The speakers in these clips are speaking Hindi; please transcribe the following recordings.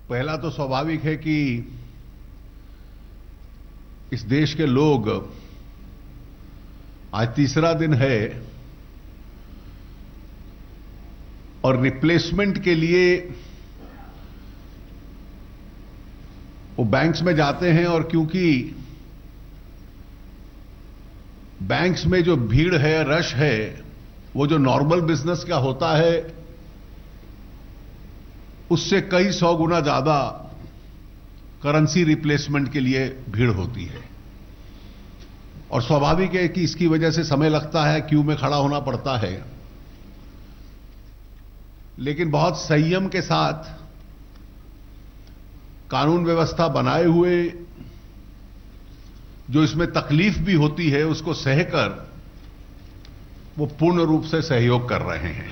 पहला तो स्वाभाविक है कि इस देश के लोग आज तीसरा दिन है और रिप्लेसमेंट के लिए वो बैंक्स में जाते हैं, और क्योंकि बैंक्स में जो भीड़ है, रश है, वो जो नॉर्मल बिजनेस का होता है उससे कई सौ गुना ज्यादा करेंसी रिप्लेसमेंट के लिए भीड़ होती है। और स्वाभाविक है कि इसकी वजह से समय लगता है, क्यू में खड़ा होना पड़ता है, लेकिन बहुत संयम के साथ कानून व्यवस्था बनाए हुए जो इसमें तकलीफ भी होती है उसको सहकर वो पूर्ण रूप से सहयोग कर रहे हैं।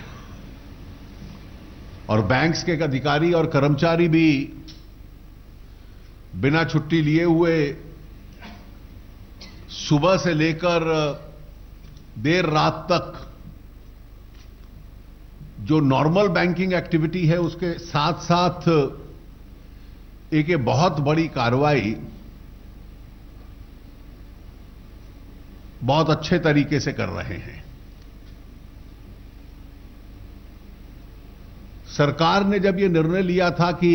और बैंक्स के अधिकारी और कर्मचारी भी बिना छुट्टी लिए हुए सुबह से लेकर देर रात तक जो नॉर्मल बैंकिंग एक्टिविटी है उसके साथ साथ एक बहुत बड़ी कार्रवाई बहुत अच्छे तरीके से कर रहे हैं। सरकार ने जब यह निर्णय लिया था कि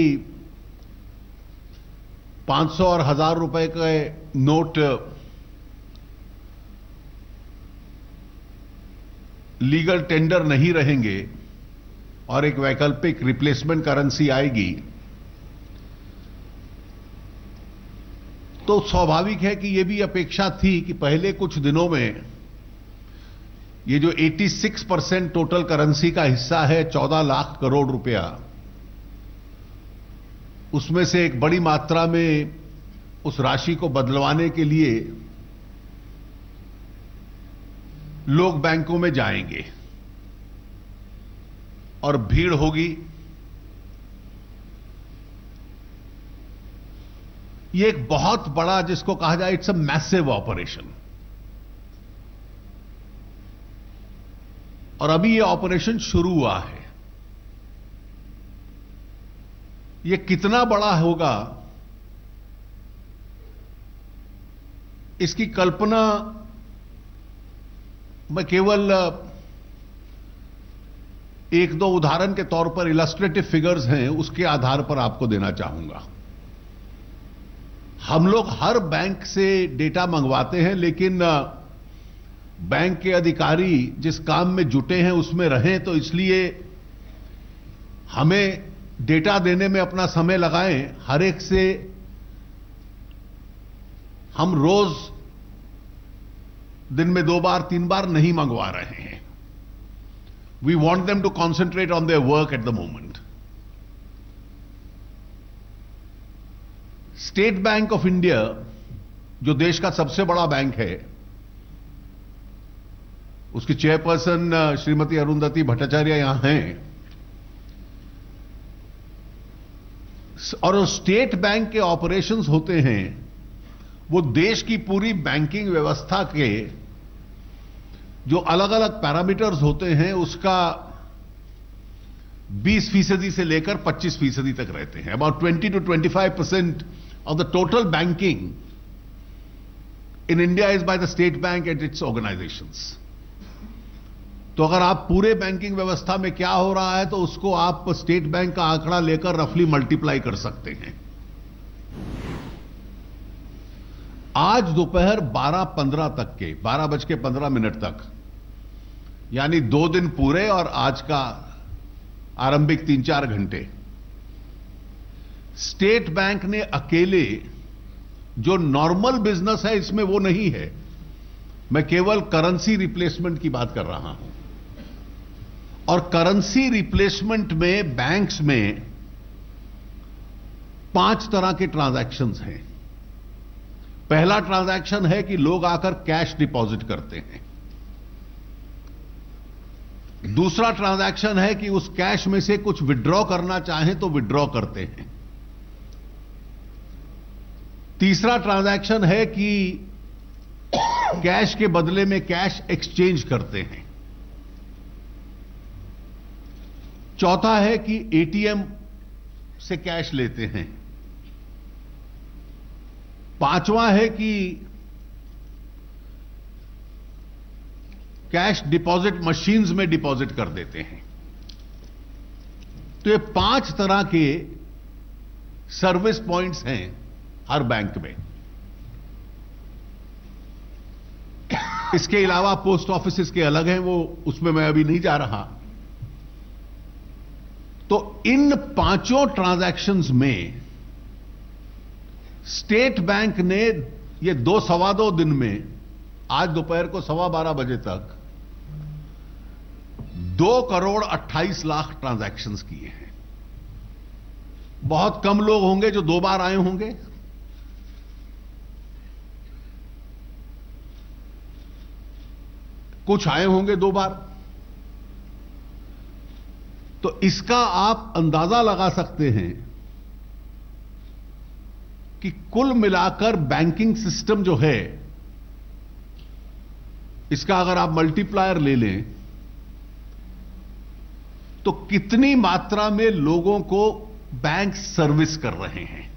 500 और 1000 रुपए के नोट लीगल टेंडर नहीं रहेंगे और एक वैकल्पिक रिप्लेसमेंट करेंसी आएगी, तो स्वाभाविक है कि यह भी अपेक्षा थी कि पहले कुछ दिनों में ये जो 86% टोटल करेंसी का हिस्सा है 14 लाख करोड़ रुपया, उसमें से एक बड़ी मात्रा में उस राशि को बदलवाने के लिए लोग बैंकों में जाएंगे और भीड़ होगी। ये एक बहुत बड़ा, जिसको कहा जाए इट्स अ मैसिव ऑपरेशन, और अभी ये ऑपरेशन शुरू हुआ है। ये कितना बड़ा होगा इसकी कल्पना मैं केवल एक दो उदाहरण के तौर पर, इलस्ट्रेटिव फिगर्स हैं उसके आधार पर आपको देना चाहूंगा। हम लोग हर बैंक से डेटा मंगवाते हैं, लेकिन बैंक के अधिकारी जिस काम में जुटे हैं उसमें रहें, तो इसलिए हमें डेटा देने में अपना समय लगाएं। हर एक से हम रोज दिन में 2 बार 3 बार नहीं मंगवा रहे हैं। We want them to concentrate on their work at the moment. State Bank of India, जो देश का सबसे बड़ा बैंक है, उसकी चेयरपर्सन श्रीमती अरुंधति भट्टाचार्य यहां हैं, और स्टेट बैंक के ऑपरेशंस होते हैं वो देश की पूरी बैंकिंग व्यवस्था के जो अलग अलग पैरामीटर्स होते हैं उसका 20% से लेकर 25% तक रहते हैं। About 20 to 25% of the total banking in India is by the state bank and its organizations. तो अगर आप पूरे बैंकिंग व्यवस्था में क्या हो रहा है तो उसको आप स्टेट बैंक का आंकड़ा लेकर रफली मल्टीप्लाई कर सकते हैं। आज दोपहर 12:15 तक के 12:15 तक, यानी 2 दिन पूरे और आज का आरंभिक 3-4 घंटे, स्टेट बैंक ने अकेले, जो नॉर्मल बिजनेस है इसमें वो नहीं है, मैं केवल करेंसी रिप्लेसमेंट की बात कर रहा हूं, और करेंसी रिप्लेसमेंट में बैंक्स में 5 तरह के ट्रांजैक्शंस हैं। पहला ट्रांजैक्शन है कि लोग आकर कैश डिपॉजिट करते हैं। दूसरा ट्रांजैक्शन है कि उस कैश में से कुछ विड्रॉ करना चाहें तो विड्रॉ करते हैं। तीसरा ट्रांजैक्शन है कि कैश के बदले में कैश एक्सचेंज करते हैं। चौथा है कि एटीएम से कैश लेते हैं। पांचवा है कि कैश डिपॉजिट मशीन्स में डिपॉजिट कर देते हैं। तो ये 5 तरह के सर्विस पॉइंट्स हैं हर बैंक में। इसके अलावा पोस्ट ऑफिस के अलग हैं, वो उसमें मैं अभी नहीं जा रहा। तो इन 5 ट्रांजैक्शंस में स्टेट बैंक ने ये 2-2.25 दिन में, आज दोपहर को 12:15 बजे तक 2,28,00,000 ट्रांजैक्शंस किए हैं। बहुत कम लोग होंगे जो 2 बार आए होंगे। कुछ आए होंगे 2 बार। तो इसका आप अंदाजा लगा सकते हैं कि कुल मिलाकर बैंकिंग सिस्टम जो है, इसका अगर आप मल्टीप्लायर ले लें तो कितनी मात्रा में लोगों को बैंक सर्विस कर रहे हैं।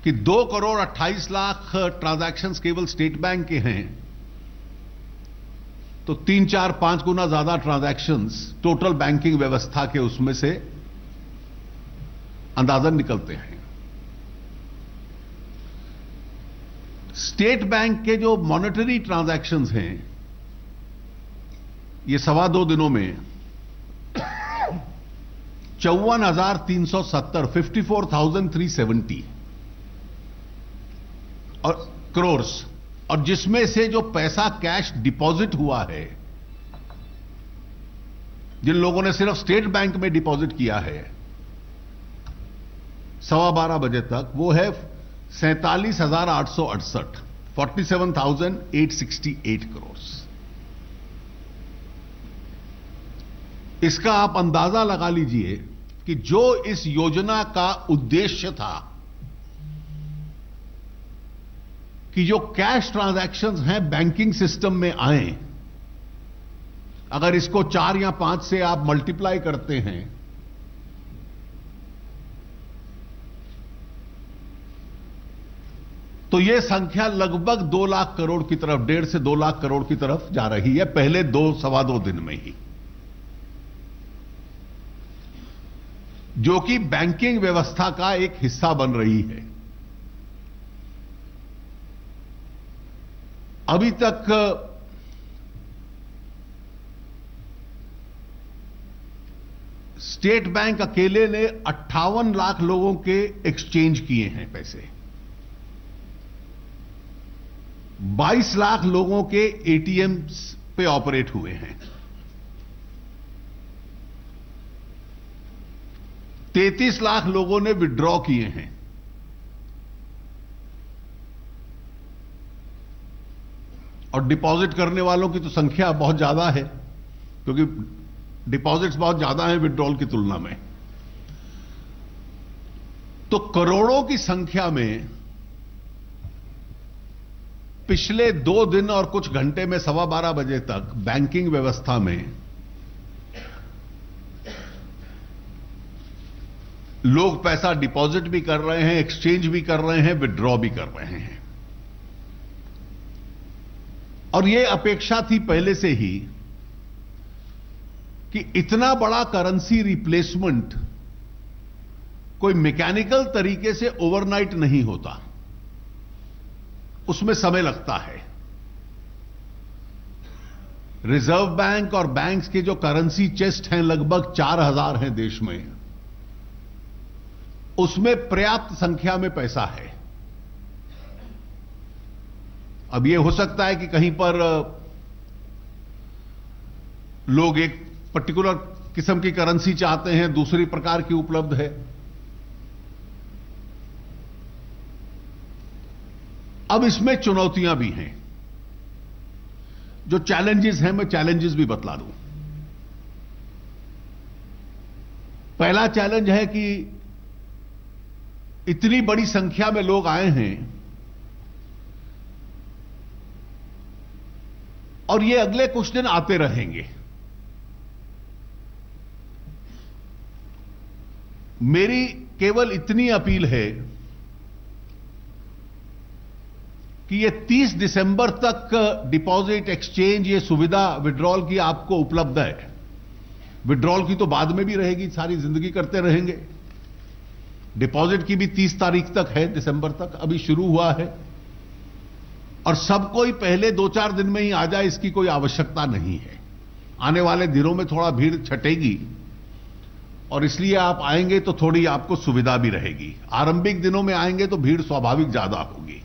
कि 2,28,00,000 ट्रांजैक्शंस केवल स्टेट बैंक के हैं, तो 3-4-5 गुना ज्यादा ट्रांजैक्शंस टोटल बैंकिंग व्यवस्था के उसमें से अंदाजन निकलते हैं। स्टेट बैंक के जो मॉनेटरी ट्रांजैक्शंस हैं, ये 2.25 दिनों में 54,370 54,370 और करोर्स, और जिसमें से जो पैसा कैश डिपॉजिट हुआ है, जिन लोगों ने सिर्फ स्टेट बैंक में डिपॉजिट किया है 12:15 बजे तक, वो है 47,868 47,868 करोड़। इसका आप अंदाजा लगा लीजिए कि जो इस योजना का उद्देश्य था कि जो कैश ट्रांजैक्शंस हैं बैंकिंग सिस्टम में आए, अगर इसको 4 या 5 से आप मल्टीप्लाई करते हैं तो यह संख्या लगभग 2 लाख करोड़ की तरफ, 1.5 से 2 लाख करोड़ की तरफ जा रही है पहले 2-2.25 दिन में ही, जो कि बैंकिंग व्यवस्था का एक हिस्सा बन रही है। अभी तक स्टेट बैंक अकेले ने 58 लाख लोगों के एक्सचेंज किए हैं पैसे, 22 लाख लोगों के एटीएम पे ऑपरेट हुए हैं, 33 लाख लोगों ने विड्रॉ किए हैं, और डिपॉजिट करने वालों की तो संख्या बहुत ज्यादा है, क्योंकि डिपॉजिट्स बहुत ज्यादा हैं विड्रॉल की तुलना में। तो करोड़ों की संख्या में पिछले 2 दिन और कुछ घंटे में 12:15 बजे तक बैंकिंग व्यवस्था में लोग पैसा डिपॉजिट भी कर रहे हैं, एक्सचेंज भी कर रहे हैं, विड्रॉ भी कर रहे हैं। और यह अपेक्षा थी पहले से ही कि इतना बड़ा करेंसी रिप्लेसमेंट कोई मैकेनिकल तरीके से ओवरनाइट नहीं होता, उसमें समय लगता है। रिजर्व बैंक और बैंक्स के जो करेंसी चेस्ट हैं लगभग 4,000 हैं देश में, उसमें पर्याप्त संख्या में पैसा है। अब यह हो सकता है कि कहीं पर लोग एक पर्टिकुलर किस्म की करेंसी चाहते हैं, दूसरी प्रकार की उपलब्ध है। अब इसमें चुनौतियां भी हैं। जो चैलेंजेस हैं, मैं चैलेंजेस भी बतला दूं। पहला चैलेंज है कि इतनी बड़ी संख्या में लोग आए हैं और ये अगले कुछ दिन आते रहेंगे। मेरी केवल इतनी अपील है कि ये 30 दिसंबर तक डिपॉजिट एक्सचेंज, ये सुविधा विड्रॉल की आपको उपलब्ध है। विड्रॉल की तो बाद में भी रहेगी, सारी जिंदगी करते रहेंगे। डिपॉजिट की भी 30 तारीख तक है, दिसंबर तक अभी शुरू हुआ है। और सब कोई पहले 2-4 दिन में ही आ जाए, इसकी कोई आवश्यकता नहीं है। आने वाले दिनों में थोड़ा भीड़ छटेगी और इसलिए आप आएंगे तो थोड़ी आपको सुविधा भी रहेगी। आरंभिक दिनों में आएंगे तो भीड़ स्वाभाविक ज्यादा होगी।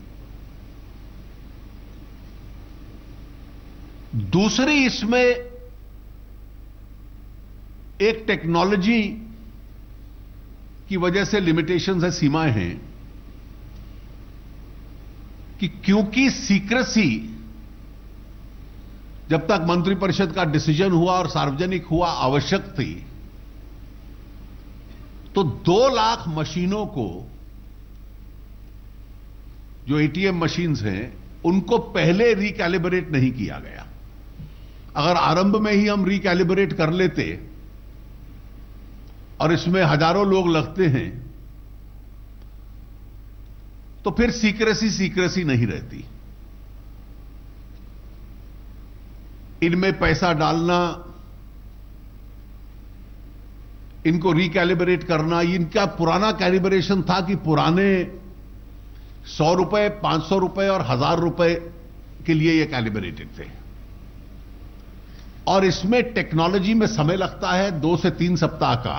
दूसरी, इसमें एक टेक्नोलॉजी की वजह से लिमिटेशंस है, सीमाएं हैं कि क्योंकि सीक्रेसी जब तक मंत्रिपरिषद का डिसीजन हुआ और सार्वजनिक हुआ आवश्यक थी, तो 2 लाख मशीनों को, जो एटीएम मशीन्स हैं, उनको पहले रिकैलिब्रेट नहीं किया गया। अगर आरंभ में ही हम रिकैलिब्रेट कर लेते और इसमें हजारों लोग लगते हैं तो फिर सीक्रेसी नहीं रहती। इनमें पैसा डालना, इनको रिकैलिब्रेट करना, इनका पुराना कैलिब्रेशन था कि पुराने 100 रुपए, 500 रुपए और 1000 रुपए के लिए ये कैलिब्रेटेड थे। और इसमें टेक्नोलॉजी में समय लगता है 2 से 3 सप्ताह का,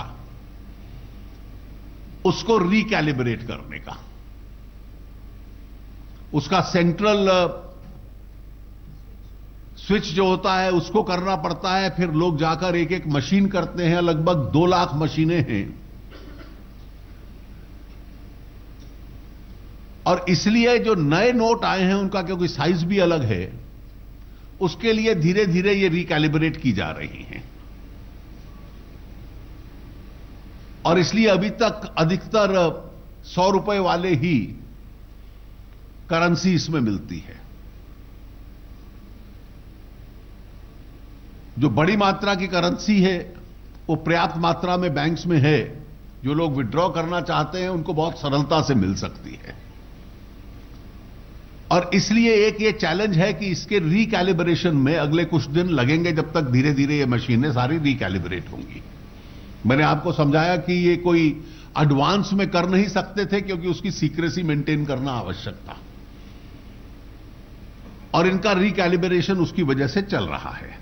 उसको रिकैलिब्रेट करने का। उसका सेंट्रल स्विच जो होता है उसको करना पड़ता है, फिर लोग जाकर एक एक मशीन करते हैं। लगभग 2 लाख मशीनें हैं और इसलिए जो नए नोट आए हैं उनका क्योंकि साइज भी अलग है, उसके लिए धीरे धीरे ये रिकैलिब्रेट की जा रही हैं। और इसलिए अभी तक अधिकतर 100 रुपए वाले ही करेंसी इसमें मिलती है। जो बड़ी मात्रा की करेंसी है वो पर्याप्त मात्रा में बैंक्स में है। जो लोग विड्रॉ करना चाहते हैं उनको बहुत सरलता से मिल सकती है। और इसलिए एक ये चैलेंज है कि इसके रिकैलिब्रेशन में अगले कुछ दिन लगेंगे, जब तक धीरे धीरे ये मशीनें सारी रिकैलिब्रेट होंगी। मैंने आपको समझाया कि ये कोई एडवांस में कर नहीं सकते थे क्योंकि उसकी सीक्रेसी मेंटेन करना आवश्यक था, और इनका रिकैलिब्रेशन उसकी वजह से चल रहा है।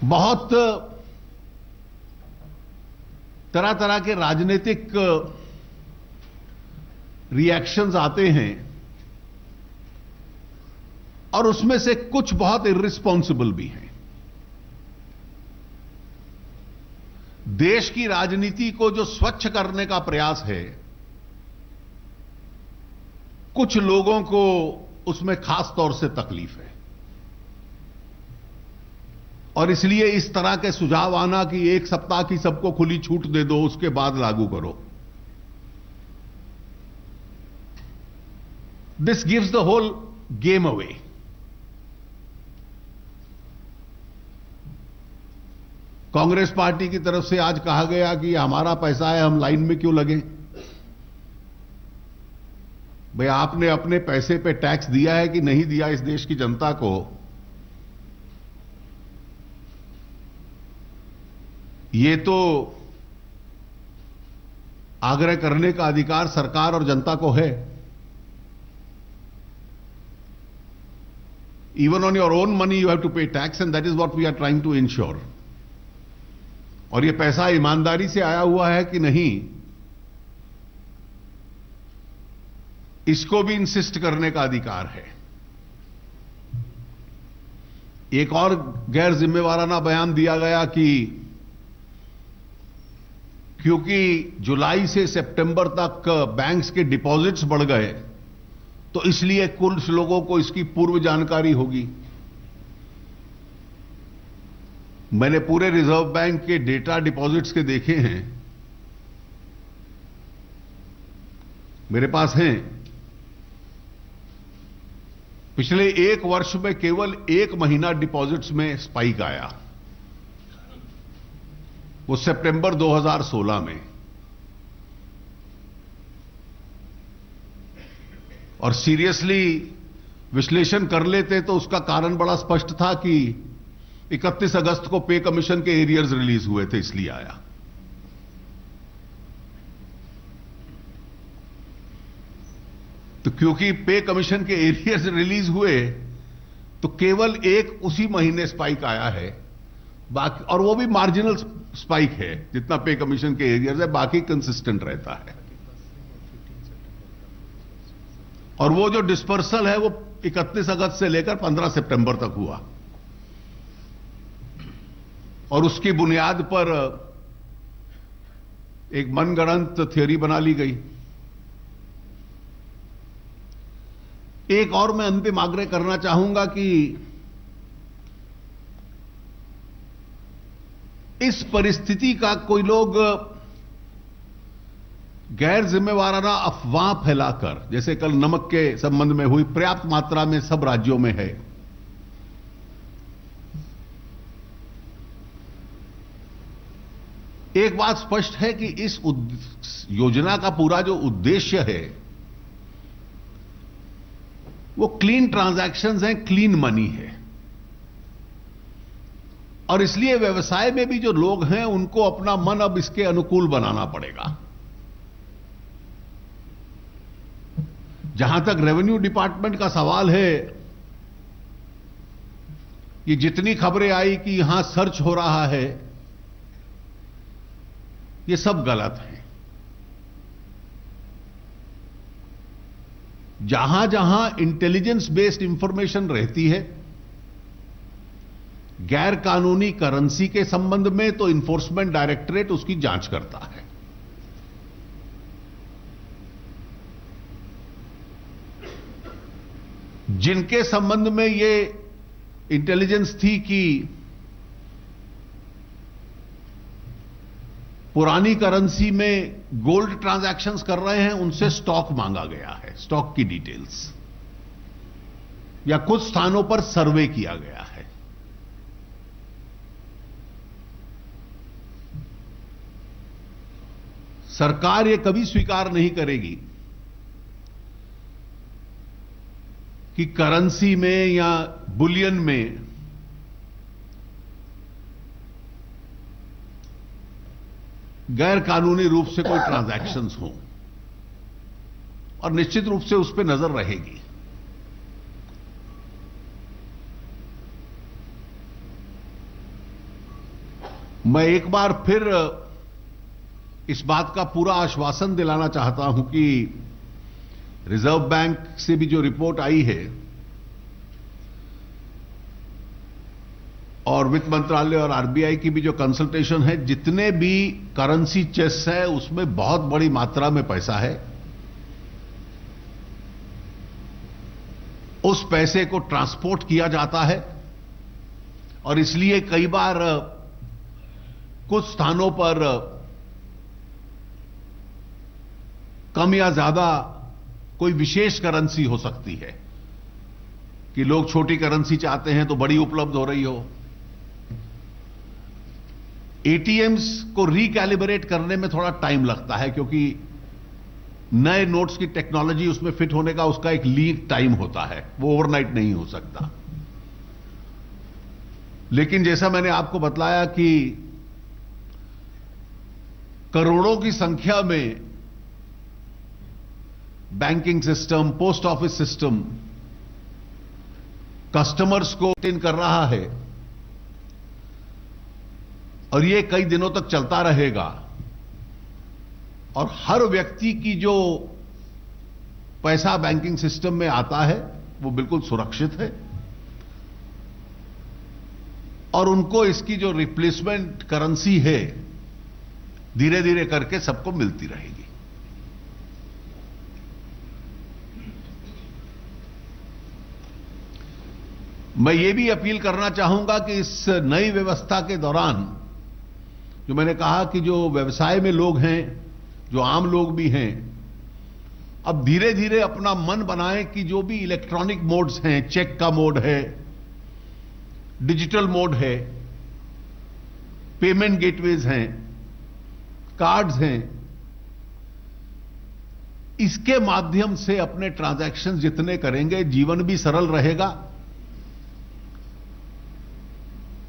बहुत तरह तरह के राजनीतिक रिएक्शंस आते हैं और उसमें से कुछ बहुत इर्रिस्पॉन्सिबल भी हैं। देश की राजनीति को जो स्वच्छ करने का प्रयास है, कुछ लोगों को उसमें खास तौर से तकलीफ है। और इसलिए इस तरह के सुझाव आना कि 1 सप्ताह की सबको खुली छूट दे दो, उसके बाद लागू करो, this gives the whole game away. Congress party की तरफ से आज कहा गया कि हमारा पैसा है, हम लाइन में क्यों लगे। भाई, आपने अपने पैसे पे टैक्स दिया है कि नहीं दिया इस देश की जनता को, ये तो आग्रह करने का अधिकार सरकार और जनता को है। Even on your own money you have to pay tax, and that is what we are trying to ensure. और ये पैसा ईमानदारी से आया हुआ है कि नहीं, इसको भी इंसिस्ट करने का अधिकार है। एक और गैर जिम्मेवाराना बयान दिया गया कि क्योंकि जुलाई से सितंबर तक बैंक्स के डिपॉजिट्स बढ़ गए तो इसलिए कुछ लोगों को इसकी पूर्व जानकारी होगी। मैंने पूरे रिजर्व बैंक के डेटा डिपॉजिट्स के देखे हैं, मेरे पास हैं। पिछले एक वर्ष में केवल एक महीना डिपॉजिट्स में स्पाइक आया, वो सितंबर 2016 में। और सीरियसली विश्लेषण कर लेते तो उसका कारण बड़ा स्पष्ट था कि 31 अगस्त को पे कमीशन के एरियर्स रिलीज हुए थे, इसलिए आया। तो क्योंकि पे कमीशन के एरियर्स रिलीज हुए तो केवल एक उसी महीने स्पाइक आया है, बाकी और वो भी मार्जिनल स्पाइक है, जितना पे कमीशन के एरियर्स है, बाकी कंसिस्टेंट रहता है। और वो जो डिस्पर्सल है वो 31 अगस्त से लेकर 15 सितंबर तक हुआ, और उसकी बुनियाद पर एक मनगढ़ंत थ्योरी बना ली गई। एक और मैं अंतिम आग्रह करना चाहूंगा कि इस परिस्थिति का कोई लोग गैर जिम्मेवाराना अफवाह फैलाकर, जैसे कल नमक के संबंध में हुई, पर्याप्त मात्रा में सब राज्यों में है, एक बात स्पष्ट है कि इस योजना का पूरा जो उद्देश्य है वो क्लीन ट्रांजैक्शंस हैं, क्लीन मनी है। और इसलिए व्यवसाय में भी जो लोग हैं उनको अपना मन अब इसके अनुकूल बनाना पड़ेगा। जहां तक रेवेन्यू डिपार्टमेंट का सवाल है, ये जितनी खबरें आई कि यहां सर्च हो रहा है, ये सब गलत है। जहां जहां इंटेलिजेंस बेस्ड इंफॉर्मेशन रहती है गैर कानूनी करेंसी के संबंध में, तो इन्फोर्समेंट डायरेक्टरेट उसकी जांच करता है। जिनके संबंध में ये इंटेलिजेंस थी कि पुरानी करेंसी में गोल्ड ट्रांजैक्शंस कर रहे हैं, उनसे स्टॉक मांगा गया है, स्टॉक की डिटेल्स, या कुछ स्थानों पर सर्वे किया गया है। सरकार ये कभी स्वीकार नहीं करेगी कि करेंसी में या बुलियन में गैर कानूनी रूप से कोई ट्रांजैक्शंस हों, और निश्चित रूप से उस पर नजर रहेगी। मैं एक बार फिर इस बात का पूरा आश्वासन दिलाना चाहता हूं कि रिजर्व बैंक से भी जो रिपोर्ट आई है और वित्त मंत्रालय और आरबीआई की भी जो कंसल्टेशन है, जितने भी करेंसी चेस है उसमें बहुत बड़ी मात्रा में पैसा है। उस पैसे को ट्रांसपोर्ट किया जाता है, और इसलिए कई बार कुछ स्थानों पर कम या ज्यादा कोई विशेष करेंसी हो सकती है कि लोग छोटी करेंसी चाहते हैं तो बड़ी उपलब्ध हो रही हो। एटीएम्स को रिकैलिब्रेट करने में थोड़ा टाइम लगता है, क्योंकि नए नोट्स की टेक्नोलॉजी उसमें फिट होने का उसका एक लीड टाइम होता है, वो ओवरनाइट नहीं हो सकता। लेकिन जैसा मैंने आपको बतलाया कि करोड़ों की संख्या में banking system, post office system customers को इन कर रहा है, और ये कई दिनों तक चलता रहेगा। और हर व्यक्ति की जो पैसा बैंकिंग सिस्टम में आता है वो बिल्कुल सुरक्षित है, और उनको इसकी जो रिप्लेसमेंट करेंसी है धीरे धीरे करके सबको मिलती रहेगी। मैं ये भी अपील करना चाहूंगा कि इस नई व्यवस्था के दौरान, जो मैंने कहा कि जो व्यवसाय में लोग हैं, जो आम लोग भी हैं, अब धीरे धीरे अपना मन बनाएं कि जो भी इलेक्ट्रॉनिक मोड्स हैं, चेक का मोड है, डिजिटल मोड है, पेमेंट गेटवेज हैं, कार्ड्स हैं, इसके माध्यम से अपने ट्रांजैक्शन जितने करेंगे जीवन भी सरल रहेगा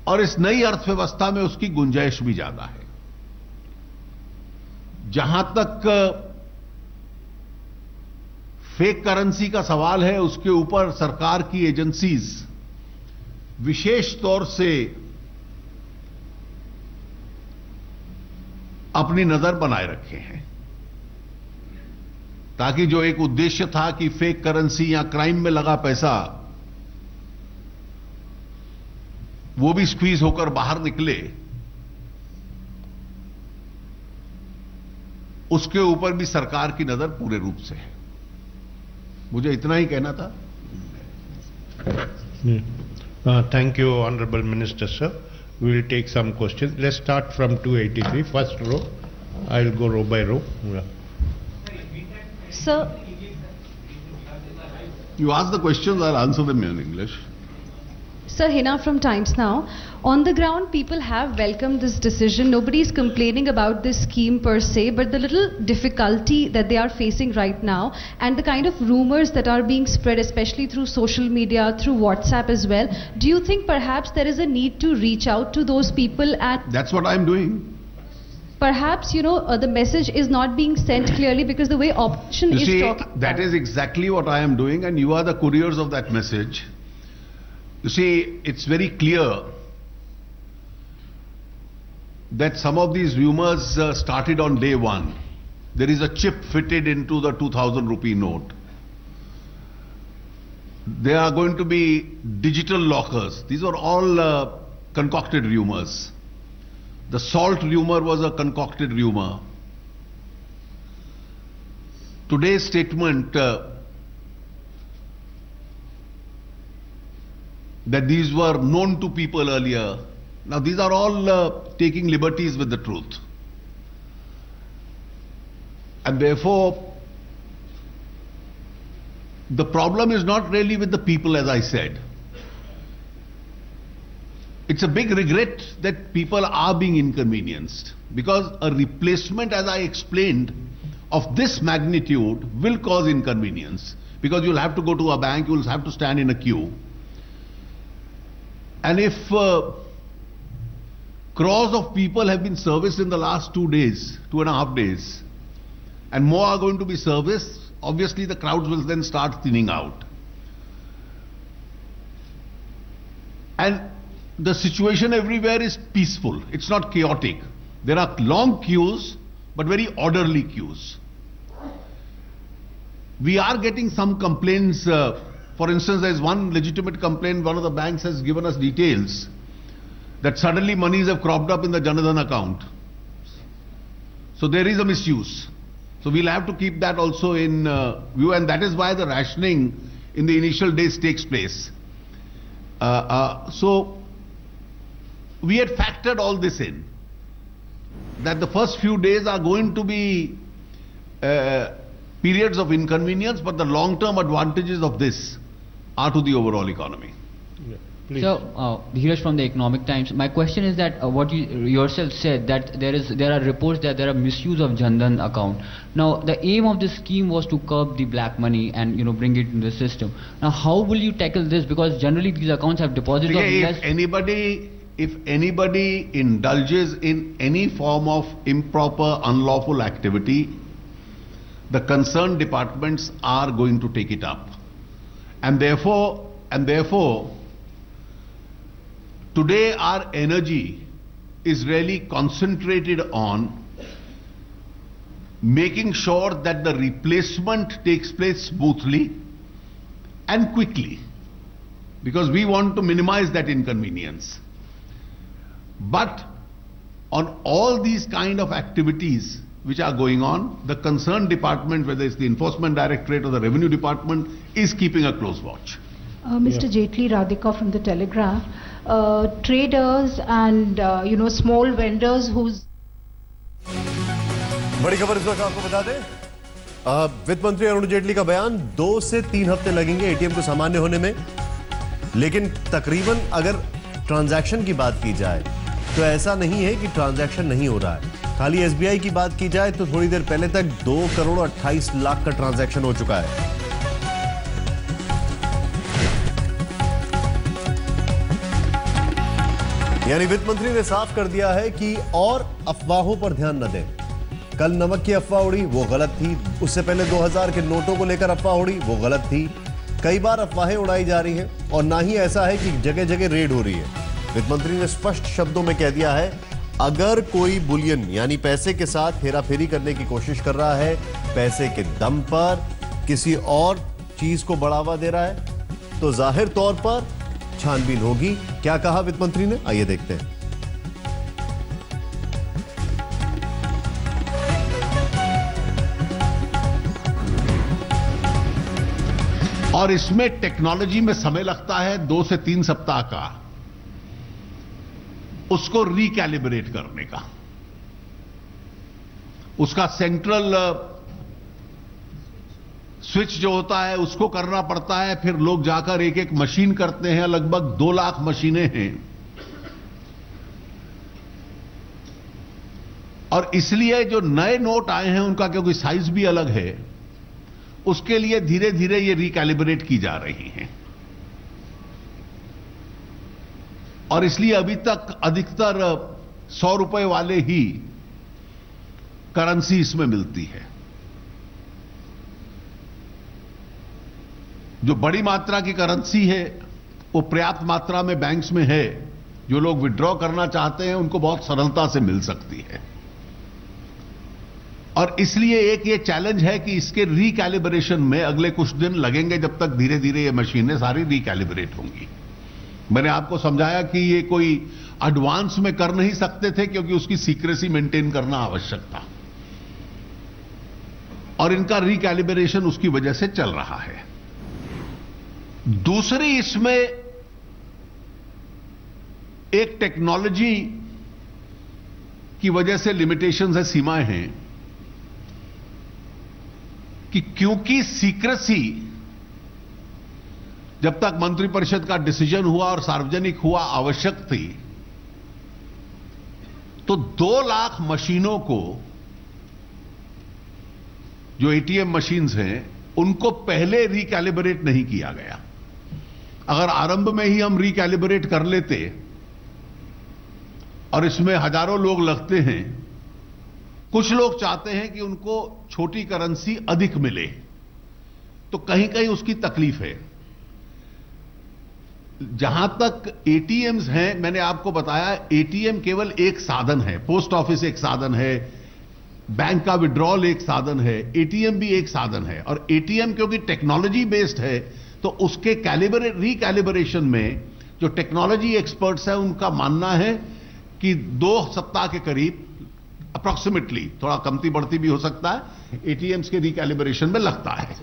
और इस नई अर्थव्यवस्था में उसकी गुंजाइश भी ज्यादा है। जहां तक फेक करेंसी का सवाल है, उसके ऊपर सरकार की एजेंसीज विशेष तौर से अपनी नजर बनाए रखे हैं, ताकि जो एक उद्देश्य था कि फेक करेंसी या क्राइम में लगा पैसा वो भी स्क्वीज होकर बाहर निकले, उसके ऊपर भी सरकार की नजर पूरे रूप से है। मुझे इतना ही कहना था। Thank you, Honorable Minister, sir. We will take some questions. Let's start from 283, first row. I'll go row by row. Yeah. Sir, You ask the questions, I'll answer them in English. Sir, Hina from Times Now. On the ground, people have welcomed this decision. Nobody is complaining about this scheme per se, but the little difficulty that they are facing right now and the kind of rumors that are being spread, especially through social media, through WhatsApp as well, do you think perhaps there is a need to reach out to those people and That's what I'm doing. perhaps, the message is not being sent clearly because the way opposition You is see, talking that is exactly what I am doing, and you are the couriers of that message. You see, it's very clear that some of these rumors started on day one. There is a chip fitted into the 2,000 rupee note. There are going to be digital lockers. These are all concocted rumors. The salt rumor was a concocted rumor. Today's statement that these were known to people earlier. Now these are all taking liberties with the truth. And therefore, the problem is not really with the people, as I said. It's a big regret that people are being inconvenienced, because a replacement, as I explained, of this magnitude will cause inconvenience, because you'll have to go to a bank, you'll have to stand in a queue. And if crores of people have been serviced in the last 2 days, 2.5 days, and more are going to be serviced, obviously the crowds will then start thinning out. And the situation everywhere is peaceful. It's not chaotic. There are long queues, but very orderly queues. We are getting some complaints. For instance, there is one legitimate complaint. One of the banks has given us details that suddenly monies have cropped up in the Jan Dhan account. So there is a misuse. So we'll have to keep that also in view, and that is why the rationing in the initial days takes place. So we had factored all this in, that the first few days are going to be periods of inconvenience, but the long-term advantages of this are to the overall economy. Yeah, please. So, Dheeraj from the Economic Times. My question is that what you yourself said, that there are reports that there are misuse of Jan Dhan account. Now, the aim of this scheme was to curb the black money and bring it in the system. Now, how will you tackle this? Because generally these accounts have deposits of less. If anybody indulges in any form of improper, unlawful activity, the concerned departments are going to take it up. And therefore, today our energy is really concentrated on making sure that the replacement takes place smoothly and quickly, because we want to minimize that inconvenience. But on all these kind of activities which are going on, the concerned department, whether it's the Enforcement Directorate or the Revenue Department, is keeping a close watch. Mr. Jaitley, Radhika from the Telegraph. Traders and small vendors whose बड़ी खबर इस वक्त आपको बता दें, वित्त मंत्री अरुण जेटली का बयान, 2 से 3 हफ्ते लगेंगे एटीएम को सामान्य होने में, लेकिन तकरीबन अगर ट्रांजैक्शन की बात की जाए तो ऐसा नहीं है कि ट्रांजैक्शन नहीं हो रहा है। खाली एसबीआई की बात की जाए तो थोड़ी देर पहले तक 2 करोड़ 28 लाख का ट्रांजैक्शन हो चुका है। यानी वित्त मंत्री ने साफ कर दिया है कि और अफवाहों पर ध्यान न दें। कल नमक की अफवाह उड़ी, वो गलत थी। उससे पहले 2000 के नोटों को लेकर अफवाह उड़ी, वो गलत थी। कई बार अफवाहें उड़ाई जा रही हैं और ना ही ऐसा है कि जगह जगह रेड हो रही है। वित्त मंत्री ने स्पष्ट शब्दों में कह दिया है, अगर कोई बुलियन यानी पैसे के साथ हेराफेरी करने की कोशिश कर रहा है, पैसे के दम पर किसी और चीज को बढ़ावा दे रहा है, तो जाहिर तौर पर छानबीन होगी। क्या कहा वित्त मंत्री ने, आइए देखते हैं। और इसमें टेक्नोलॉजी में समय लगता है 2 से 3 सप्ताह का, उसको रिकैलिब्रेट करने का। उसका सेंट्रल स्विच जो होता है उसको करना पड़ता है, फिर लोग जाकर एक एक मशीन करते हैं। लगभग 2 लाख मशीनें हैं और इसलिए जो नए नोट आए हैं उनका क्योंकि साइज भी अलग है, उसके लिए धीरे धीरे ये रिकैलिब्रेट की जा रही हैं। और इसलिए अभी तक अधिकतर 100 रुपए वाले ही करेंसी इसमें मिलती है। जो बड़ी मात्रा की करेंसी है वो पर्याप्त मात्रा में बैंक्स में है। जो लोग विड्रॉ करना चाहते हैं उनको बहुत सरलता से मिल सकती है। और इसलिए एक ये चैलेंज है कि इसके रिकैलिब्रेशन में अगले कुछ दिन लगेंगे, जब तक धीरे धीरे ये मशीनें सारी रिकैलिब्रेट होंगी। मैंने आपको समझाया कि ये कोई एडवांस में कर नहीं सकते थे क्योंकि उसकी सीक्रेसी मेंटेन करना आवश्यक था, और इनका रिकैलिब्रेशन उसकी वजह से चल रहा है। दूसरी इसमें एक टेक्नोलॉजी की वजह से लिमिटेशंस है, सीमाएं हैं कि क्योंकि सीक्रेसी जब तक मंत्रिपरिषद का डिसीजन हुआ और सार्वजनिक हुआ आवश्यक थी, तो 2 लाख मशीनों को, जो एटीएम मशीन्स हैं, उनको पहले रिकैलिब्रेट नहीं किया गया। अगर आरंभ में ही हम रिकैलिब्रेट कर लेते, और इसमें हजारों लोग लगते हैं, कुछ लोग चाहते हैं कि उनको छोटी करेंसी अधिक मिले, तो कहीं कहीं उसकी तकलीफ है। जहां तक एटीएम्स हैं, मैंने आपको बताया एटीएम केवल एक साधन है, पोस्ट ऑफिस एक साधन है, बैंक का विड्रॉल एक साधन है, एटीएम भी एक साधन है। और एटीएम क्योंकि टेक्नोलॉजी बेस्ड है, तो उसके रिकैलिब्रेशन में जो टेक्नोलॉजी एक्सपर्ट्स हैं उनका मानना है कि 2 सप्ताह के करीब अप्रॉक्सीमेटली, थोड़ा कमती बढ़ती भी हो सकता है, एटीएम्स के रिकैलिब्रेशन में लगता है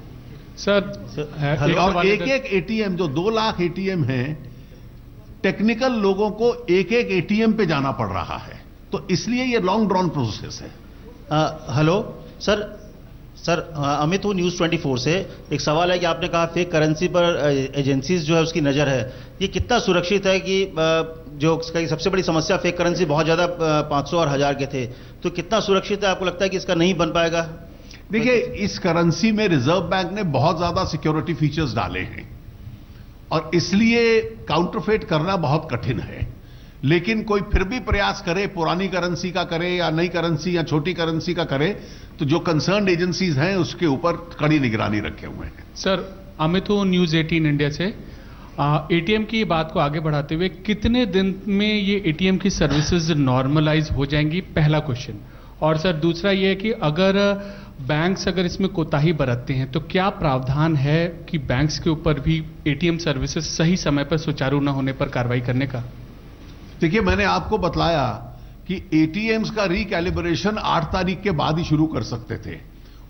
सर। और एक एक एटीएम, जो 2 लाख एटीएम हैं, टेक्निकल लोगों को एक एक एटीएम पे जाना पड़ रहा है, तो इसलिए ये लॉन्ग ड्रॉन प्रोसेस है। हेलो सर, अमित हूँ न्यूज़ 24 से। एक सवाल है कि आपने कहा फेक करेंसी पर एजेंसीज जो है उसकी नज़र है, ये कितना सुरक्षित है कि जो सबसे बड़ी समस्या फेक करेंसी बहुत ज़्यादा 500 और 1000 के थे, तो कितना सुरक्षित है? आपको लगता है कि इसका नहीं बन पाएगा? देखिए, इस करेंसी में रिजर्व बैंक ने बहुत ज्यादा सिक्योरिटी फीचर्स डाले हैं और इसलिए काउंटरफेट करना बहुत कठिन है। लेकिन कोई फिर भी प्रयास करे, पुरानी करेंसी का करे या नई करेंसी या छोटी करेंसी का करे, तो जो कंसर्न्ड एजेंसीज हैं उसके ऊपर कड़ी निगरानी रखे हुए हैं। सर, अमित हूँ न्यूज़ 18 इंडिया से। एटीएम की बात को आगे बढ़ाते हुए, कितने दिन में ये एटीएम की सर्विसेज नॉर्मलाइज हो जाएंगी, पहला क्वेश्चन। और सर दूसरा ये है कि अगर बैंक्स अगर इसमें कोताही बरतते हैं तो क्या प्रावधान है कि बैंक्स के ऊपर भी एटीएम सर्विसेज सही समय पर सुचारू न होने पर कार्रवाई करने का? देखिए, मैंने आपको बतलाया कि एटीएम्स का रिकैलिब्रेशन 8 तारीख के बाद ही शुरू कर सकते थे।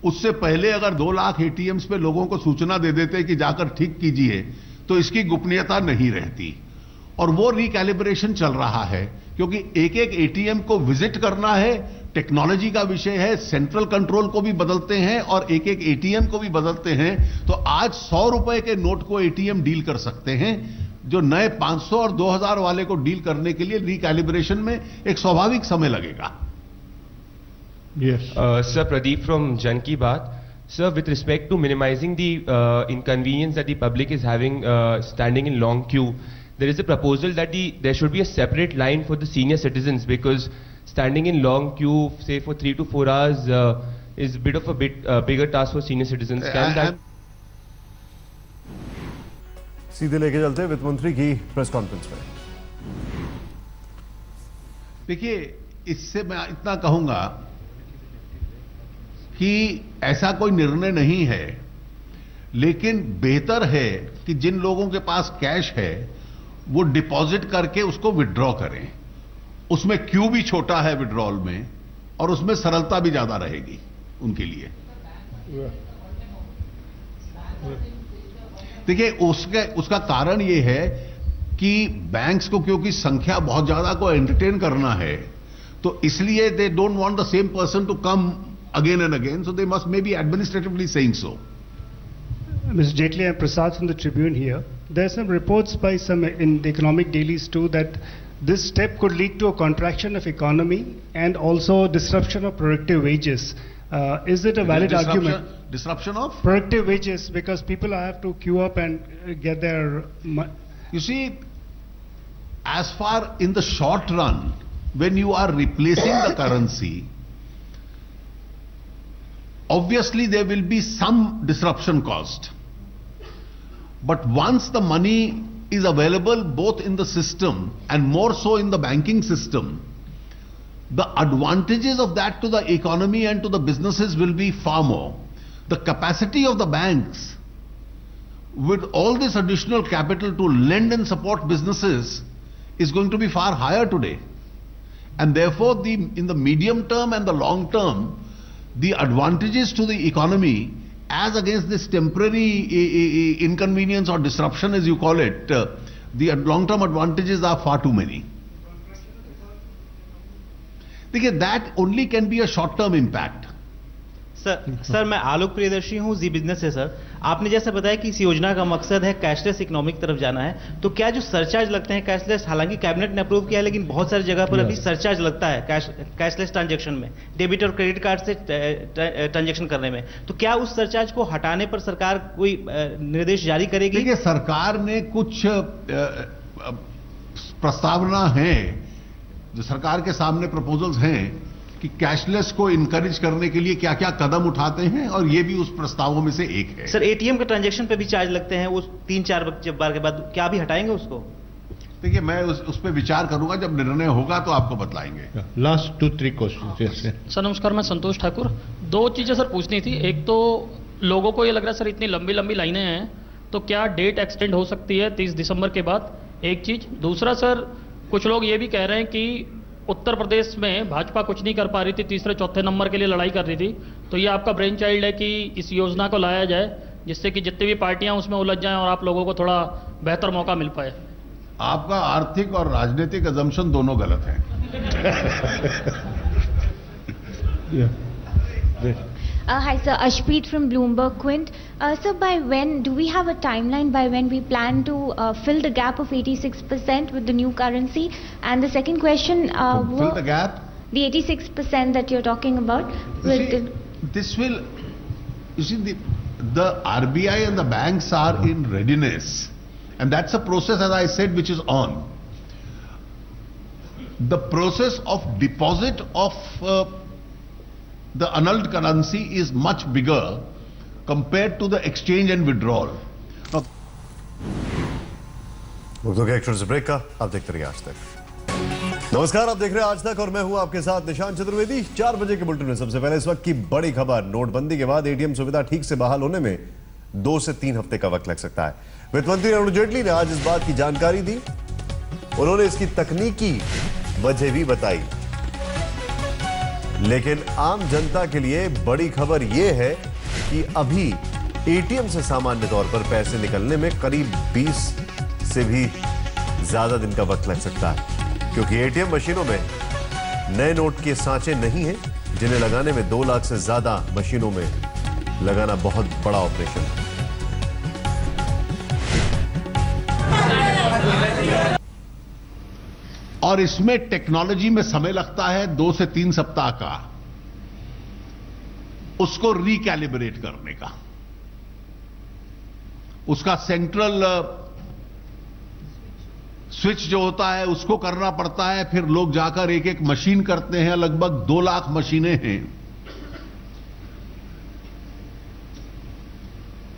उससे पहले अगर 2 लाख एटीएम्स पे लोगों को सूचना दे देते कि जाकर ठीक कीजिए, तो इसकी गोपनीयता नहीं रहती। और वो रिकैलिब्रेशन चल रहा है। क्योंकि एक एक एटीएम को विजिट करना है, टेक्नोलॉजी का विषय है, सेंट्रल कंट्रोल को भी बदलते हैं और एक एक एटीएम को भी बदलते हैं। तो आज 100 रुपए के नोट को एटीएम डील कर सकते हैं, जो नए 500 और 2000 वाले को डील करने के लिए रिकैलिब्रेशन में एक स्वाभाविक समय लगेगा। Yes. Sir, Pradeep from Jan Ki Baat. Sir, with respect to minimizing the inconvenience that the public is having standing in long queue, there is a proposal that there should be a separate line for the senior citizens, because standing in long queue, say for 3 to 4 hours, is a bit of bigger task for senior citizens. Can that? सीधे लेके चलते हैं वित्त मंत्री की प्रेस कॉन्फ्रेंस में। देखिए, इससे मैं इतना कहूंगा कि ऐसा कोई निर्णय नहीं है, लेकिन बेहतर है कि जिन लोगों के पास कैश है वो डिपॉजिट करके उसको विड्रॉ करें। उसमें क्यू भी छोटा है विड्रॉल में और उसमें सरलता भी ज्यादा रहेगी उनके लिए। देखिए, उसका कारण यह है कि बैंक्स को क्योंकि संख्या बहुत ज्यादा को एंटरटेन करना है, तो इसलिए they don't want the same person to come again and again, so they must maybe administratively saying so. Mr. Jaitley, I'm Prasad from the Tribune here. There are some reports by some in the economic dailies too that this step could lead to a contraction of economy and also disruption of productive wages. Is it a valid argument? Disruption of? Productive wages, because people have to queue up and get their... You see, as far in the short run, when you are replacing the currency, obviously there will be some disruption caused. But once the money is available both in the system and more so in the banking system, the advantages of that to the economy and to the businesses will be far more. The capacity of the banks with all this additional capital to lend and support businesses is going to be far higher today. And therefore, in the medium term and the long term, the advantages to the economy as against this temporary inconvenience or disruption, as you call it, the long-term advantages are far too many. That only can be a short-term impact. Sir मैं आलोक प्रियदर्शी हूं, जी बिजनेस से। सर, आपने जैसा बताया कि इस योजना का मकसद है कैशलेस इकोनॉमिक तरफ जाना है, तो क्या जो सरचार्ज लगते हैं कैशलेस, हालांकि कैबिनेट ने अप्रूव किया है लेकिन बहुत सारी जगह पर अभी सरचार्ज लगता है कैशलेस ट्रांजैक्शन में, डेबिट और क्रेडिट कार्ड से ट्रांजैक्शन करने में, तो क्या उस सरचार्ज को हटाने पर सरकार कोई निर्देश जारी करेगी? देखिए, सरकार ने कुछ प्रस्तावना है, जो सरकार के सामने प्रपोजल्स हैं कि कैशलेस को इनकरेज करने के लिए क्या क्या कदम उठाते हैं, और ये भी उस प्रस्तावों में से एक है। सर, एटीएम के ट्रांजैक्शन पे भी चार्ज लगते हैं, वो 3-4 बार के बाद, क्या भी हटाएंगे उसको? देखिए, मैं उस पर विचार करूंगा, जब निर्णय होगा तो आपको बतलाएंगे। Last 2-3 question. सर नमस्कार, मैं संतोष ठाकुर। 2 चीजें सर पूछनी थी। एक तो लोगों को ये लग रहा है सर इतनी लंबी लंबी लाइनें हैं, तो क्या डेट एक्सटेंड हो सकती है 30 दिसंबर के बाद? एक चीज। दूसरा सर, कुछ लोग ये भी कह रहे हैं कि उत्तर प्रदेश में भाजपा कुछ नहीं कर पा रही थी, तीसरे चौथे नंबर के लिए लड़ाई कर रही थी, तो ये आपका ब्रेन चाइल्ड है कि इस योजना को लाया जाए जिससे कि जितनी भी पार्टियां उसमें उलझ जाएं और आप लोगों को थोड़ा बेहतर मौका मिल पाए। आपका आर्थिक और राजनीतिक अजम्पशन दोनों गलत है। Hi sir, Ashpreet from Bloomberg Quint. Sir, by when do we have a timeline by when we plan to fill the gap of 86% with the new currency? And the second question, fill the gap? The 86% that you're talking about. This will, you see, the RBI and the banks are in readiness, and that's a process, as I said, which is on. The process of deposit of the annulled currency is much bigger compared to the exchange and withdrawal. वक्तों के एक्शन से ब्रेक का आप देखते रहिए आज तक। नमस्कार, आप देख रहे हैं आज तक और मैं हूं आपके साथ निशांत चतुर्वेदी। 4 बजे के बुलेटिन में सबसे पहले इस वक्त की बड़ी खबर, नोटबंदी के बाद एटीएम सुविधा ठीक से बहाल होने में 2 से 3 हफ्ते का वक्त लग सकता है। वित्त मंत्री अरुण जेटली ने आज इस बात की जानकारी दी। उन्होंने इसकी तकनीकी वजह भी बताई, लेकिन आम जनता के लिए बड़ी खबर यह है कि अभी एटीएम से सामान्य तौर पर पैसे निकलने में करीब 20 से भी ज्यादा दिन का वक्त लग सकता है। क्योंकि एटीएम मशीनों में नए नोट के सांचे नहीं हैं, जिन्हें लगाने में 2 लाख से ज्यादा मशीनों में लगाना बहुत बड़ा ऑपरेशन है। और इसमें टेक्नोलॉजी में समय लगता है 2 से 3 सप्ताह का, उसको रिकैलिब्रेट करने का। उसका सेंट्रल स्विच जो होता है उसको करना पड़ता है, फिर लोग जाकर एक एक मशीन करते हैं। लगभग 2 लाख मशीनें हैं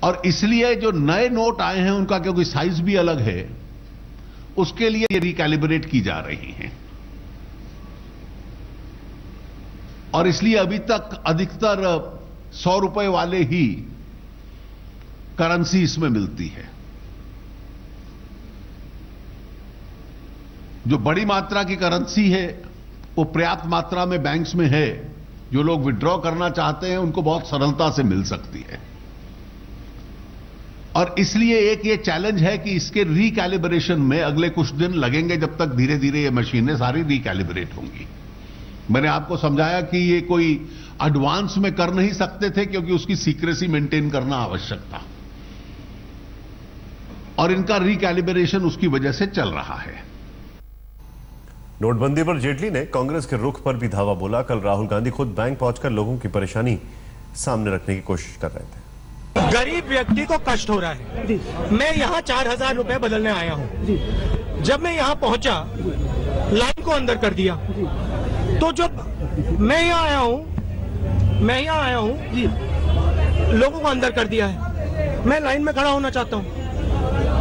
और इसलिए जो नए नोट आए हैं उनका क्योंकि साइज भी अलग है, उसके लिए ये रिकैलिब्रेट की जा रही हैं। और इसलिए अभी तक अधिकतर 100 रुपए वाले ही करेंसी इसमें मिलती है। जो बड़ी मात्रा की करेंसी है वो पर्याप्त मात्रा में बैंक्स में है, जो लोग विड्रॉ करना चाहते हैं उनको बहुत सरलता से मिल सकती है। और इसलिए एक ये चैलेंज है कि इसके रिकैलिब्रेशन में अगले कुछ दिन लगेंगे, जब तक धीरे धीरे ये मशीनें सारी रिकैलिब्रेट होंगी। मैंने आपको समझाया कि ये कोई एडवांस में कर नहीं सकते थे क्योंकि उसकी सीक्रेसी मेंटेन करना आवश्यक था, और इनका रिकैलिब्रेशन उसकी वजह से चल रहा है। नोटबंदी पर जेटली ने कांग्रेस के रुख पर भी धावा बोला। कल राहुल गांधी खुद बैंक पहुंचकर लोगों की परेशानी सामने रखने की कोशिश कर रहे थे। गरीब व्यक्ति को कष्ट हो रहा है। मैं यहाँ 4000 रुपए बदलने आया हूँ। जब मैं यहाँ पहुंचा, लाइन को अंदर कर दिया। तो जब मैं यहाँ आया हूँ, लोगों को अंदर कर दिया है। मैं लाइन में खड़ा होना चाहता हूँ,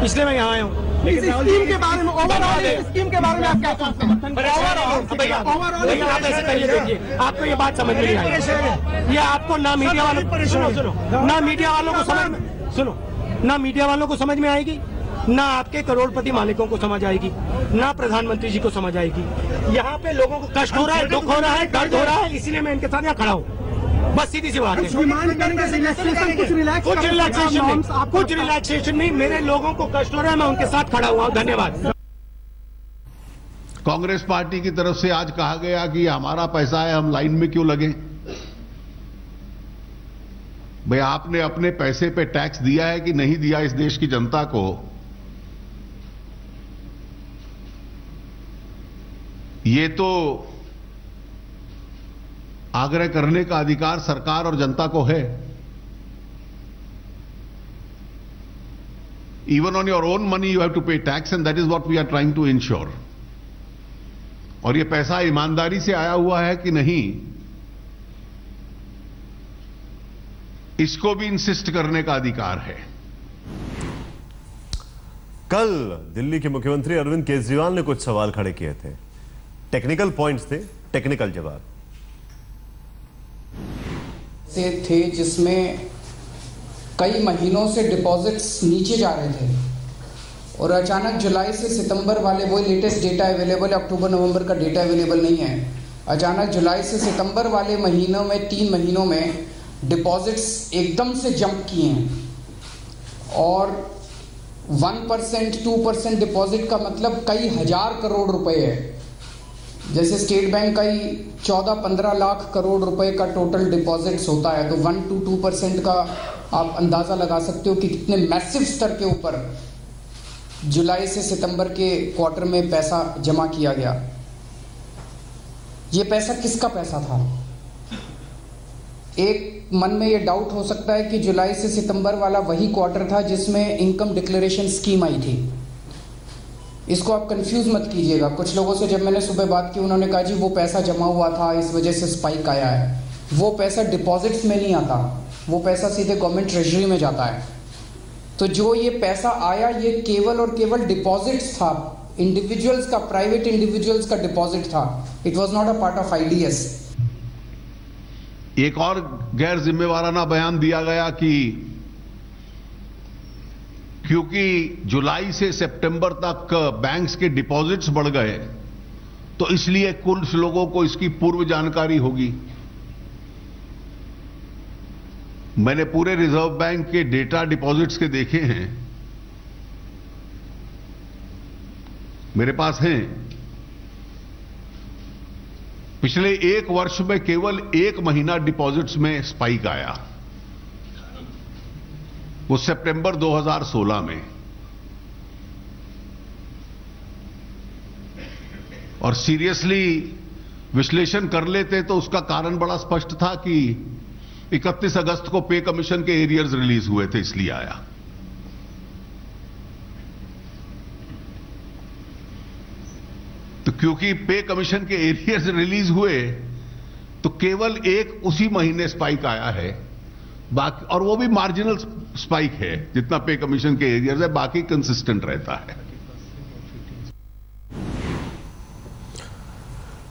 इसलिए मैं यहाँ आया हूँ। स्कीम के बारे में आप क्या कहते हैं? भैया आप ऐसे करिए, देखिए आपको ये बात समझ में नहीं आई। ये आपको ना मीडिया वालों ना मीडिया वालों को समझ में आएगी, ना आपके करोड़पति मालिकों को समझ आएगी, ना प्रधानमंत्री जी को समझ आएगी। यहाँ पे लोगों को कष्ट हो रहा है, दुख हो रहा है, दर्द हो रहा है, इसीलिए मैं इनके साथ यहाँ खड़ा हूँ। बस सीधी सी बात है। कुछ रिलैक्सेशन नहीं, मेरे लोगों को कष्ट हो रहा है, मैं उनके साथ खड़ा हुआ हूँ। धन्यवाद। कांग्रेस पार्टी की तरफ से आज कहा गया कि हमारा पैसा है, हम लाइन में क्यों लगे? भाई आपने अपने पैसे पे टैक्स दिया है कि नहीं दिया इस देश की जनता को? ये तो आग्रह करने का अधिकार सरकार और जनता को है। Even on your own money you have to pay tax and that is what we are trying to ensure. और ये पैसा ईमानदारी से आया हुआ है कि नहीं, इसको भी इंसिस्ट करने का अधिकार है। कल दिल्ली के मुख्यमंत्री अरविंद केजरीवाल ने कुछ सवाल खड़े किए थे। टेक्निकल पॉइंट्स थे, टेक्निकल जवाब से थे, जिसमें कई महीनों से डिपॉजिट्स नीचे जा रहे थे और अचानक जुलाई से सितंबर वाले, वही लेटेस्ट डेटा अवेलेबल है, अक्टूबर नवंबर का डेटा अवेलेबल नहीं है। अचानक जुलाई से सितंबर वाले महीनों में 3 महीनों में डिपॉजिट्स एकदम से जंप किए हैं और 1% 2% डिपॉजिट का मतलब कई हजार करोड़ रुपए है। जैसे स्टेट बैंक का ही 14-15 लाख करोड़ रुपए का टोटल डिपॉजिट्स होता है, तो 1 to 2% का आप अंदाज़ा लगा सकते हो कि कितने मैसिव स्तर के ऊपर जुलाई से सितंबर के क्वार्टर में पैसा जमा किया गया। ये पैसा किसका पैसा था? एक मन में ये डाउट हो सकता है कि जुलाई से सितंबर वाला वही क्वार्टर था जिसमें इनकम डिक्लेरेशन स्कीम आई थी। इसको आप कंफ्यूज मत कीजिएगा। कुछ लोगों से जब मैंने सुबह बात की, उन्होंने कहा जी वो पैसा जमा हुआ था, इस वजह से स्पाइक आया है। वो पैसा डिपॉजिट्स में नहीं आता, वो पैसा सीधे गवर्नमेंट ट्रेजरी में जाता है। तो जो ये पैसा आया, ये केवल और केवल डिपॉजिट्स था, इंडिविजुअल्स का, प्राइवेट इंडिविजुअल्स का डिपॉजिट था। It was not a part of IDS। एक और गैर जिम्मेवाराना बयान दिया गया कि क्योंकि जुलाई से सितंबर तक बैंक्स के डिपॉजिट्स बढ़ गए तो इसलिए कुछ लोगों को इसकी पूर्व जानकारी होगी। मैंने पूरे रिजर्व बैंक के डेटा डिपॉजिट्स के देखे हैं, मेरे पास हैं। पिछले एक वर्ष में केवल एक महीना डिपॉजिट्स में स्पाइक आया, वो सितंबर 2016 में। और सीरियसली विश्लेषण कर लेते तो उसका कारण बड़ा स्पष्ट था कि 31 अगस्त को पे कमीशन के एरियर्स रिलीज हुए थे, इसलिए आया। तो क्योंकि पे कमीशन के एरियर्स रिलीज हुए तो केवल एक उसी महीने स्पाइक आया है, बाकी और वो भी मार्जिनल स्पाइक है, जितना पे कमीशन के एरियर्स है, बाकी कंसिस्टेंट रहता है।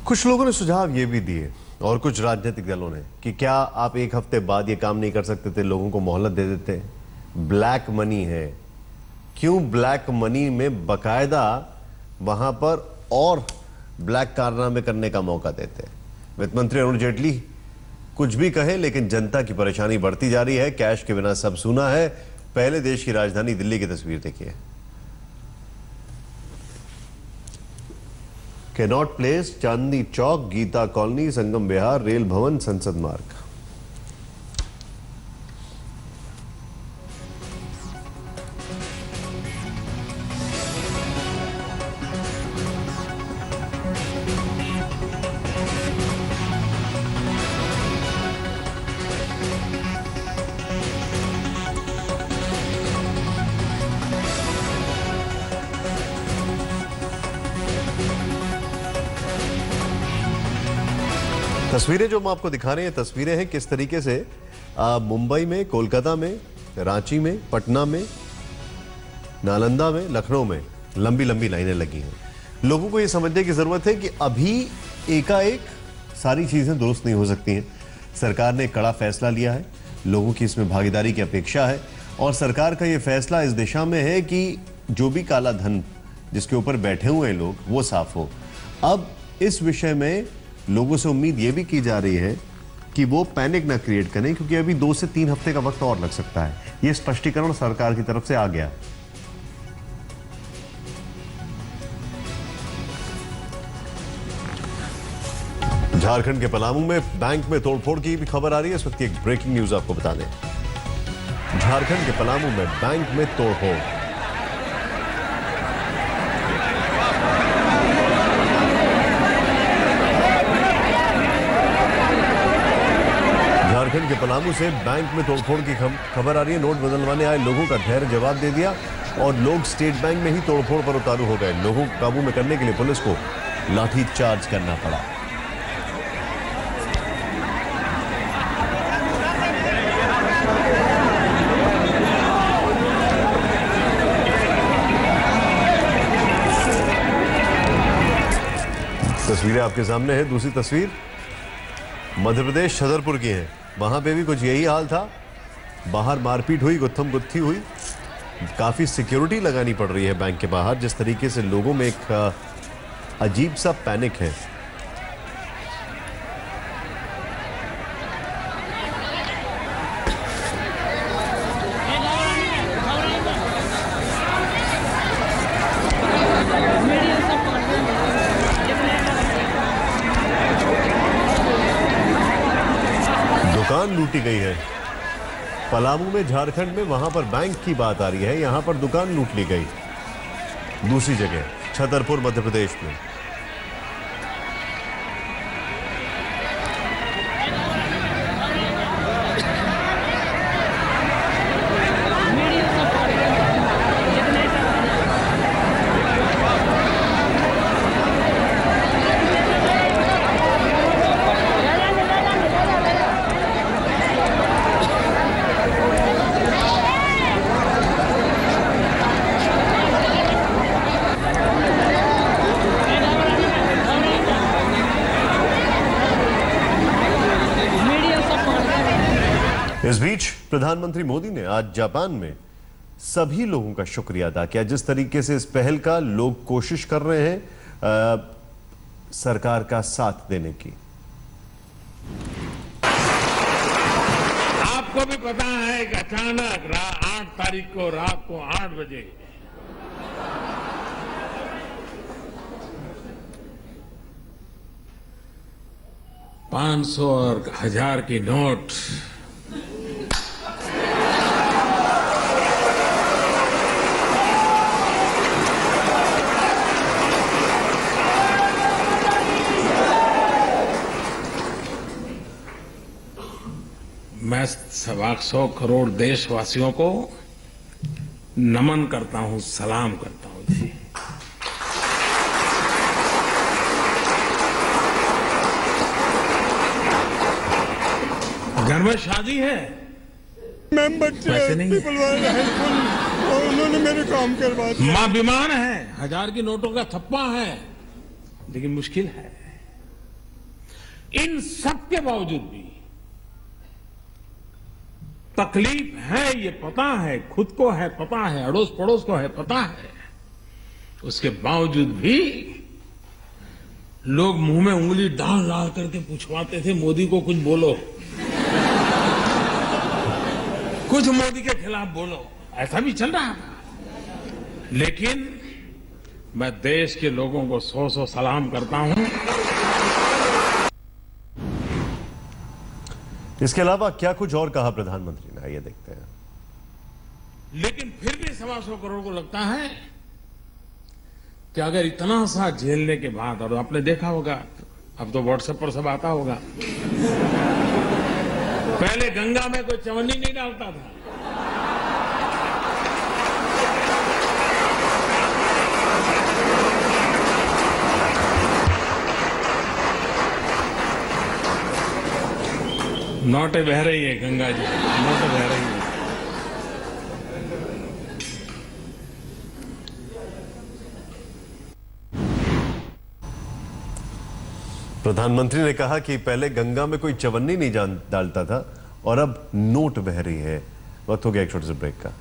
कुछ लोगों ने सुझाव ये भी दिए और कुछ राजनीतिक दलों ने कि क्या आप एक हफ्ते बाद ये काम नहीं कर सकते थे, लोगों को मोहलत दे देते? ब्लैक मनी है, क्यों ब्लैक मनी में बकायदा वहां पर और ब्लैक कारनामे करने का मौका देते? वित्त मंत्री अरुण जेटली कुछ भी कहे, लेकिन जनता की परेशानी बढ़ती जा रही है। कैश के बिना सब सूना है। पहले देश की राजधानी दिल्ली की तस्वीर देखिए। Cannot place, Chandni Chowk, Gita colony, संगम विहार, रेल भवन, संसद मार्ग। तस्वीरें जो हम आपको दिखा रहे हैं, तस्वीरें हैं किस तरीके से मुंबई में, कोलकाता में, रांची में, पटना में, नालंदा में, लखनऊ में लंबी लंबी लाइनें लगी हैं। लोगों को यह समझने की जरूरत है कि अभी एकाएक सारी चीजें दुरुस्त नहीं हो सकती हैं। सरकार ने कड़ा फैसला लिया है, लोगों की इसमें भागीदारी की अपेक्षा है और सरकार का यह फैसला इस दिशा में है कि जो भी काला धन जिसके ऊपर बैठे हुए हैं लोग, वो साफ हो। अब इस विषय में लोगों से उम्मीद यह भी की जा रही है कि वो पैनिक ना क्रिएट करें, क्योंकि अभी 2 से 3 हफ्ते का वक्त और लग सकता है। यह स्पष्टीकरण सरकार की तरफ से आ गया। झारखंड के पलामू में बैंक में तोड़फोड़ की भी खबर आ रही है। इस वक्त की एक ब्रेकिंग न्यूज आपको बता दें। झारखंड के पलामू में बैंक में तोड़फोड़। झारखंड के पलामू से बैंक में तोड़फोड़ की खबर आ रही है। नोट बदलवाने आए लोगों का धैर्य जवाब दे दिया और लोग स्टेट बैंक में ही तोड़फोड़ पर उतारू हो गए। लोगों को काबू में करने के लिए पुलिस को लाठी चार्ज करना पड़ा। तस्वीरें आपके सामने है। दूसरी तस्वीर मध्य प्रदेश छतरपुर की है। वहां पे भी कुछ यही हाल था। बाहर मारपीट हुई, गुत्थम गुत्थी हुई। काफी सिक्योरिटी लगानी पड़ रही है बैंक के बाहर। जिस तरीके से लोगों में एक अजीब सा पैनिक है। दुकान लूटी गई है। पलामू में, झारखंड में, वहां पर बैंक की बात आ रही है, यहां पर दुकान लूट ली गई। दूसरी जगह छतरपुर मध्य प्रदेश में। इस बीच प्रधानमंत्री मोदी ने आज जापान में सभी लोगों का शुक्रिया अदा किया। जिस तरीके से इस पहल का लोग कोशिश कर रहे हैं सरकार का साथ देने की। आपको भी पता है कि अचानक 8 तारीख को रात को 8 बजे 500 और 1000 की नोट मैं 125 करोड़ देशवासियों को नमन करता हूं, सलाम करता हूं जी। घर में शादी है, पैसे नहीं और उन्होंने मेरे काम करवा दिया। मां बीमार है, 1000 की नोटों का थप्पा है, लेकिन मुश्किल है। इन सब के बावजूद भी तकलीफ है, ये पता है, खुद को है पता है, अड़ोस पड़ोस को है पता है, उसके बावजूद भी लोग मुंह में उंगली डाल डाल करके पूछवाते थे मोदी को कुछ बोलो, कुछ मोदी के खिलाफ बोलो, ऐसा भी चल रहा था। लेकिन मैं देश के लोगों को 100 सलाम करता हूं। इसके अलावा क्या कुछ और कहा प्रधानमंत्री ने, आइए देखते हैं। लेकिन फिर भी 125 करोड़ को लगता है कि अगर इतना सा झेलने के बाद, और आपने देखा होगा, अब तो व्हाट्सएप पर सब आता होगा, पहले गंगा में कोई चवन्नी नहीं डालता था, नोटें बह रही है गंगा जी, नोटें बह रही है। प्रधानमंत्री ने कहा कि पहले गंगा में कोई चवन्नी नहीं डालता था और अब नोट बह रही है। वक्त हो गया एक छोटे से ब्रेक का।